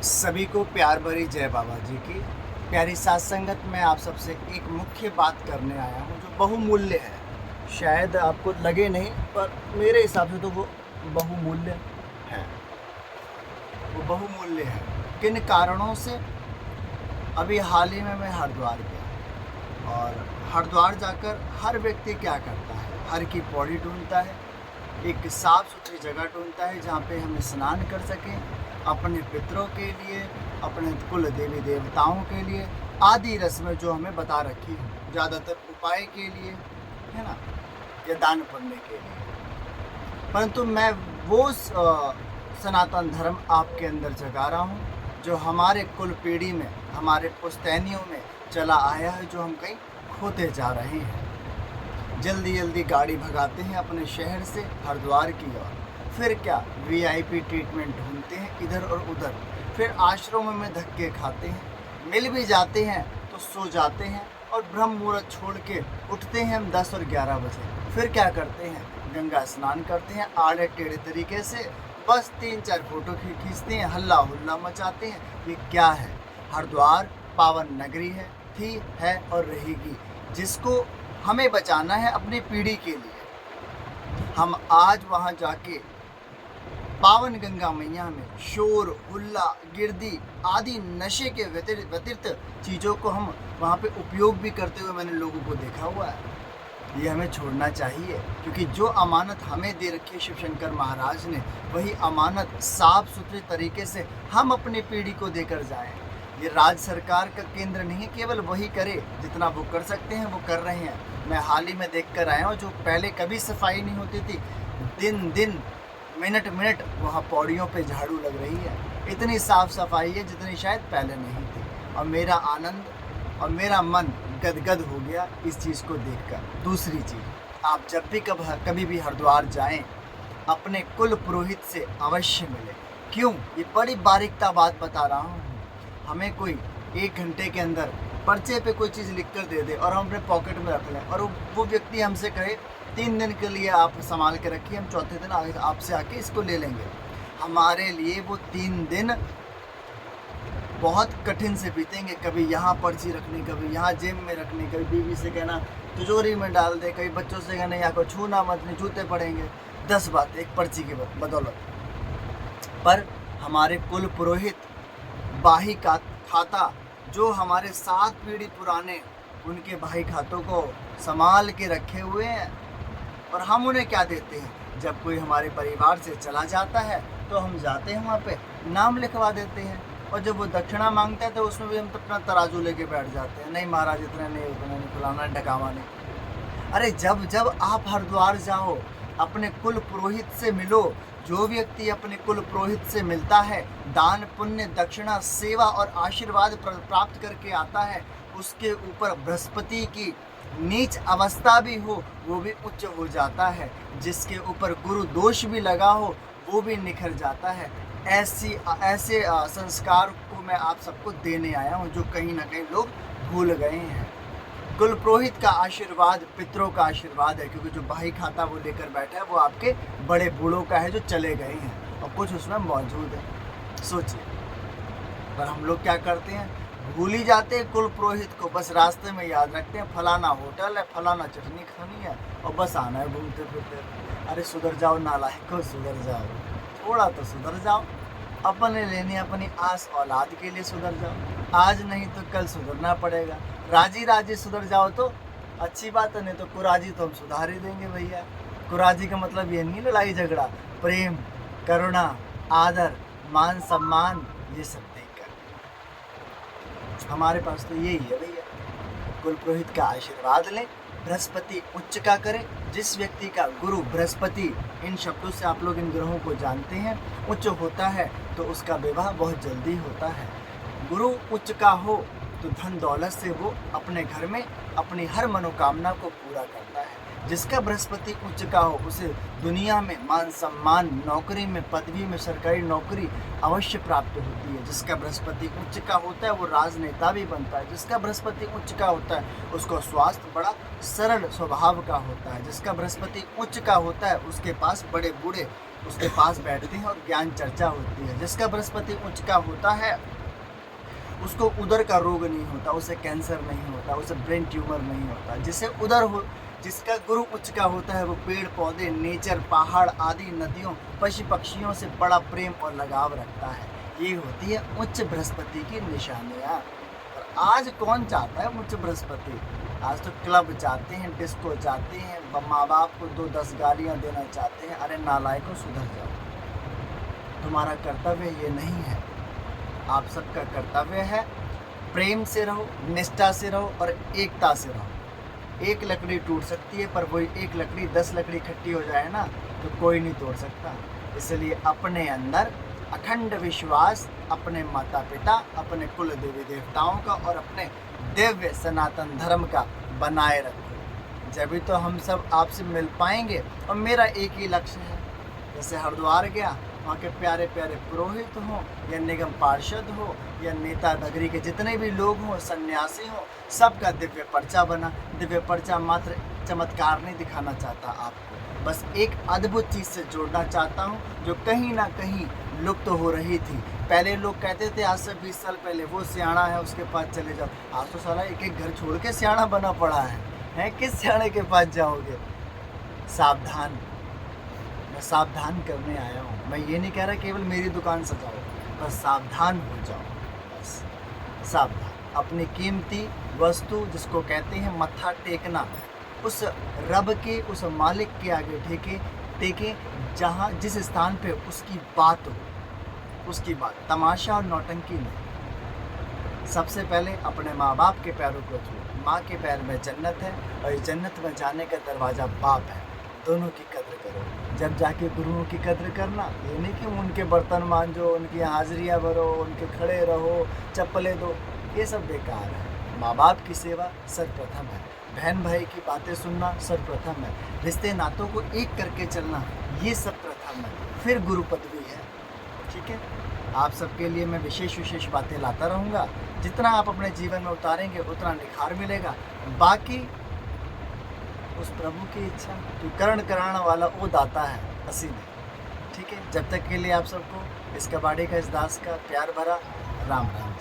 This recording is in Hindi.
सभी को प्यार भरी जय बाबा जी की। प्यारी साथ संगत में आप सबसे एक मुख्य बात करने आया हूँ जो बहुमूल्य है। शायद आपको लगे नहीं, पर मेरे हिसाब से तो वो बहुमूल्य है। वो बहुमूल्य है। किन कारणों से? अभी हाल ही में मैं हरिद्वार गया, और हरिद्वार जाकर हर व्यक्ति क्या करता है? हर की पौड़ी ढूंढता है, एक साफ़ सुथरी जगह ढूंढता है जहाँ पे हम स्नान कर सकें, अपने पितरों के लिए, अपने कुल देवी देवताओं के लिए, आदि रस्में जो हमें बता रखी हैं, ज़्यादातर उपाय के लिए, है ना, या दान पुण्य के लिए। परंतु मैं वो सनातन धर्म आपके अंदर जगा रहा हूँ जो हमारे कुल पीढ़ी में, हमारे पुश्तैनियों में चला आया है, जो हम कहीं खोते जा रहे हैं। जल्दी जल्दी गाड़ी भगाते हैं अपने शहर से हरिद्वार की ओर, फिर क्या वीआईपी ट्रीटमेंट ढूंढते हैं इधर और उधर, फिर आश्रमों में धक्के खाते हैं, मिल भी जाते हैं तो सो जाते हैं, और ब्रह्म मुहूर्त छोड़ के उठते हैं हम 10 और 11 बजे। फिर क्या करते हैं? गंगा स्नान करते हैं आड़े टेढ़े तरीके से, बस 3-4 फोटो खींचते हैं, हल्ला हुल्ला मचाते हैं। ये क्या है? हरिद्वार पावन नगरी है, थी, है और रहेगी, जिसको हमें बचाना है अपनी पीढ़ी के लिए। हम आज वहाँ जाके पावन गंगा मैया में शोर हुल्ला गिरदी आदि नशे के व्यतिरिक्त चीज़ों को हम वहाँ पे उपयोग भी करते हुए मैंने लोगों को देखा हुआ है। ये हमें छोड़ना चाहिए, क्योंकि जो अमानत हमें दे रखी है शिव शंकर महाराज ने, वही अमानत साफ सुथरे तरीके से हम अपनी पीढ़ी को देकर जाएं। ये राज्य सरकार का केंद्र नहीं है, केवल वही करे, जितना वो कर सकते हैं वो कर रहे हैं। मैं हाल ही में देख कर आया हूँ, जो पहले कभी सफाई नहीं होती थी, दिन दिन मिनट मिनट वहाँ पौड़ियों पे झाड़ू लग रही है। इतनी साफ सफाई है जितनी शायद पहले नहीं थी, और मेरा आनंद और मेरा मन गदगद हो गया इस चीज़ को देखकर। दूसरी चीज़, आप जब भी कभी भी हरिद्वार जाएं, अपने कुल पुरोहित से अवश्य मिलें। क्यों? ये बड़ी बारीकता बात बता रहा हूँ। हमें कोई 1 घंटे के अंदर पर्चे पे कोई चीज़ लिख कर दे दे और हम अपने पॉकेट में रख लें, और वो व्यक्ति हमसे कहे 3 दिन के लिए आप संभाल के रखिए, हम चौथे दिन आपसे आके इसको ले लेंगे। हमारे लिए वो 3 दिन बहुत कठिन से बीतेंगे। कभी यहाँ पर्ची रखनी, कभी यहाँ जेब में रखनी, कभी बीवी से कहना तिजोरी में डाल दे, कभी बच्चों से कहना यहाँ को छूना मत, नहीं जूते पड़ेंगे। 10 बात एक पर्ची की बदौलत। पर हमारे कुल पुरोहित बाही का खाता, जो हमारे 7 पीढ़ी पुराने उनके भाई खातों को संभाल के रखे हुए हैं, और हम उन्हें क्या देते हैं? जब कोई हमारे परिवार से चला जाता है तो हम जाते हैं वहाँ पे नाम लिखवा देते हैं, और जब वो दक्षिणा मांगता है तो उसमें भी हम तो अपना तराजू लेके बैठ जाते हैं, नहीं महाराज इतना नहीं, उतना नहीं, फलाना ढकावा नहीं। अरे जब जब आप हरिद्वार जाओ, अपने कुल पुरोहित से मिलो। जो व्यक्ति अपने कुल पुरोहित से मिलता है, दान पुण्य दक्षिणा सेवा और आशीर्वाद प्राप्त करके आता है, उसके ऊपर बृहस्पति की नीच अवस्था भी हो वो भी उच्च हो जाता है, जिसके ऊपर गुरु दोष भी लगा हो वो भी निखर जाता है। ऐसे संस्कार को मैं आप सबको देने आया हूँ, जो कहीं ना कहीं लोग भूल गए हैं। कुल पुरोहित का आशीर्वाद पितरों का आशीर्वाद है, क्योंकि जो भाई खाता वो लेकर बैठा है वो आपके बड़े बूढ़ों का है जो चले गए हैं, और कुछ उसमें मौजूद है। सोचिए, पर हम लोग क्या करते हैं? भूल ही जाते हैं कुल पुरोहित को। बस रास्ते में याद रखते हैं फलाना होटल है, फलाना चटनी खानी है, और बस आना है घूमते फिरते। अरे सुधर जाओ नालायकों, सुधर जाओ, थोड़ा तो सुधर जाओ। अपने लेने अपनी आस औलाद के लिए सुधर जाओ। आज नहीं तो कल सुधरना पड़ेगा। राजी राजी सुधर जाओ तो अच्छी बात है, नहीं तो कुराजी तो हम सुधार ही देंगे भैया। कुराजी का मतलब ये नहीं लड़ाई झगड़ा, प्रेम करुणा आदर मान सम्मान ये सब देकर। हमारे पास तो यही है भैया। कुल पुरोहित का आशीर्वाद लें, बृहस्पति उच्च का करें। जिस व्यक्ति का गुरु बृहस्पति, इन शब्दों से आप लोग इन ग्रहों को जानते हैं, उच्च होता है तो उसका विवाह बहुत जल्दी होता है। गुरु उच्च का हो तो धन दौलत से वो अपने घर में अपनी हर मनोकामना को पूरा करता है। जिसका बृहस्पति उच्च का हो उसे दुनिया में मान सम्मान, नौकरी में, पदवी में, सरकारी नौकरी अवश्य प्राप्त होती है। जिसका बृहस्पति उच्च का होता है वो राजनेता भी बनता है। जिसका बृहस्पति उच्च का होता है उसका स्वास्थ्य बड़ा सरल स्वभाव का होता है। जिसका बृहस्पति उच्च का होता है उसके पास बड़े बूढ़े उसके पास बैठते हैं और ज्ञान चर्चा होती है। जिसका बृहस्पति उच्च का होता है उसको उदर का रोग नहीं होता, उसे कैंसर नहीं होता, उसे ब्रेन ट्यूमर नहीं होता। जिसका गुरु उच्च का होता है वो पेड़ पौधे, नेचर, पहाड़ आदि नदियों, पशु पक्षियों से बड़ा प्रेम और लगाव रखता है। ये होती है उच्च बृहस्पति की निशानियाँ। और आज कौन चाहता है उच्च बृहस्पति? आज तो क्लब चाहते हैं, डिस्को चाहते हैं, माँ बाप को 2-10 गालियाँ देना चाहते हैं। अरे नालायकों, सुधर जाओ, तुम्हारा कर्तव्य ये नहीं है। आप सबका कर्तव्य है प्रेम से रहो, निष्ठा से रहो और एकता से रहो। एक लकड़ी टूट सकती है पर वही एक लकड़ी 10 लकड़ी इकट्ठी हो जाए ना तो कोई नहीं तोड़ सकता। इसलिए अपने अंदर अखंड विश्वास अपने माता पिता, अपने कुल देवी देवताओं का और अपने दिव्य सनातन धर्म का बनाए रखो। जब तो हम सब आपसे मिल पाएंगे। और मेरा एक ही लक्ष्य है, जैसे हरिद्वार गया, वहाँ के प्यारे प्यारे पुरोहित हों या निगम पार्षद हो या नेता नगरी के जितने भी लोग हों, सन्यासी हों, सबका दिव्य पर्चा बना। दिव्य पर्चा मात्र चमत्कार नहीं दिखाना चाहता आपको, बस एक अद्भुत चीज़ से जोड़ना चाहता हूँ जो कहीं ना कहीं लुप्त हो रही थी। पहले लोग कहते थे आज से 20 साल पहले वो सियाणा है उसके पास चले जाओ। आज तो साला एक एक घर छोड़ के सियाणा बना पड़ा है। किस सियाणे के पास जाओगे? सावधान, मैं सावधान करने आया हूँ। मैं ये नहीं कह रहा केवल मेरी दुकान सजाओ, बस सावधान हो जाओ। बस सावधान, अपनी कीमती वस्तु जिसको कहते हैं मत्था टेकना, उस रब के, उस मालिक के आगे टेके जहाँ जिस स्थान पे उसकी बात हो, उसकी बात, तमाशा और नौटंकी नहीं। सबसे पहले अपने माँ बाप के पैरों को छू। माँ के पैर में जन्नत है और इस जन्नत में जाने का दरवाज़ा बाप है। दोनों की कद्र करो। जब जाके गुरुओं की कद्र करना, ये नहीं कि उनके बर्तन मांजो, उनकी हाजिरियाँ भरो, उनके खड़े रहो, चप्पलें दो, ये सब बेकार है। माँ बाप की सेवा सर्वप्रथम है। बहन भाई की बातें सुनना सर्वप्रथम है। रिश्ते नातों को एक करके चलना, ये सब प्रथम है। फिर गुरु पदवी है। ठीक है, आप सबके लिए मैं विशेष बातें लाता रहूँगा। जितना आप अपने जीवन में उतारेंगे उतना निखार मिलेगा। बाकी उस प्रभु की इच्छा, तो करण कराने वाला वो दाता है, असीम है। ठीक है, जब तक के लिए आप सबको इस कबाड़ी का, इस दास का प्यार भरा राम राम।